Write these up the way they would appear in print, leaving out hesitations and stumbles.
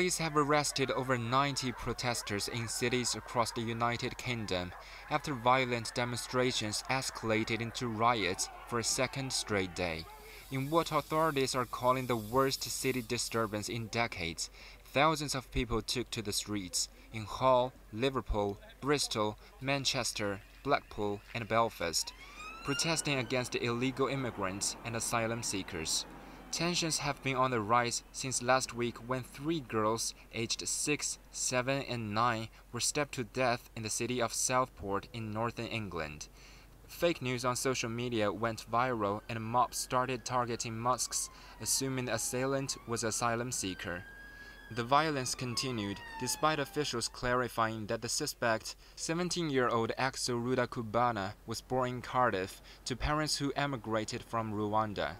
Police have arrested over 90 protesters in cities across the United Kingdom after violent demonstrations escalated into riots for a second straight day. In what authorities are calling the worst city disturbance in decades, thousands of people took to the streets in Hull, Liverpool, Bristol, Manchester, Blackpool and Belfast, protesting against illegal immigrants and asylum seekers. Tensions have been on the rise since last week when 3 girls aged 6, 7 and 9 were stabbed to death in the city of Southport in northern England. Fake news on social media went viral and mobs started targeting mosques, assuming the assailant was an asylum seeker. The violence continued, despite officials clarifying that the suspect, 17-year-old Axel Rudakubana, was born in Cardiff to parents who emigrated from Rwanda.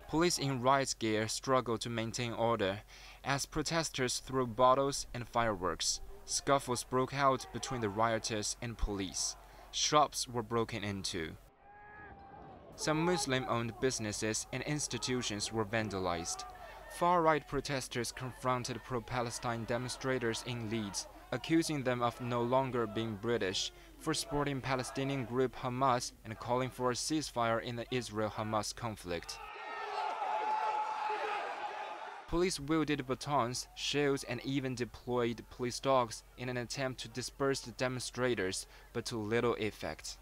Police in riot gear struggled to maintain order as protesters threw bottles and fireworks. Scuffles broke out between the rioters and police. Shops were broken into. Some Muslim-owned businesses and institutions were vandalized. Far-right protesters confronted pro-Palestine demonstrators in Leeds, accusing them of no longer being British, for supporting Palestinian group Hamas and calling for a ceasefire in the Israel-Hamas conflict. Police wielded batons, shields, and even deployed police dogs in an attempt to disperse the demonstrators, but to little effect.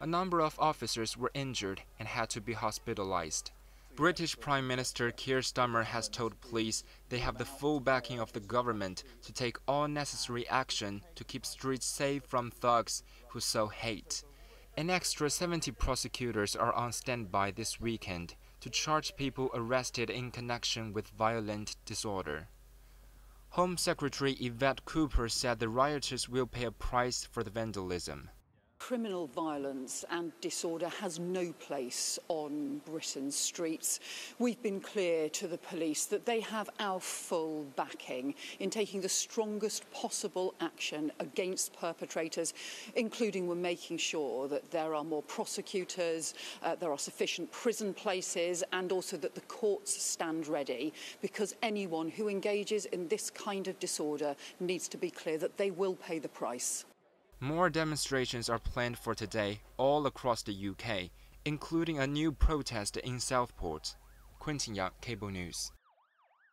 A number of officers were injured and had to be hospitalized. British Prime Minister Keir Starmer has told police they have the full backing of the government to take all necessary action to keep streets safe from thugs who sow hate. An extra 70 prosecutors are on standby this weekend to charge people arrested in connection with violent disorder. Home Secretary Yvette Cooper said the rioters will pay a price for the vandalism. Criminal violence and disorder has no place on Britain's streets. We've been clear to the police that they have our full backing in taking the strongest possible action against perpetrators, including we're making sure that there are more prosecutors, there are sufficient prison places, and also that the courts stand ready, because anyone who engages in this kind of disorder needs to be clear that they will pay the price. More demonstrations are planned for today all across the UK, including a new protest in Southport. Quentin Yang, Cable News.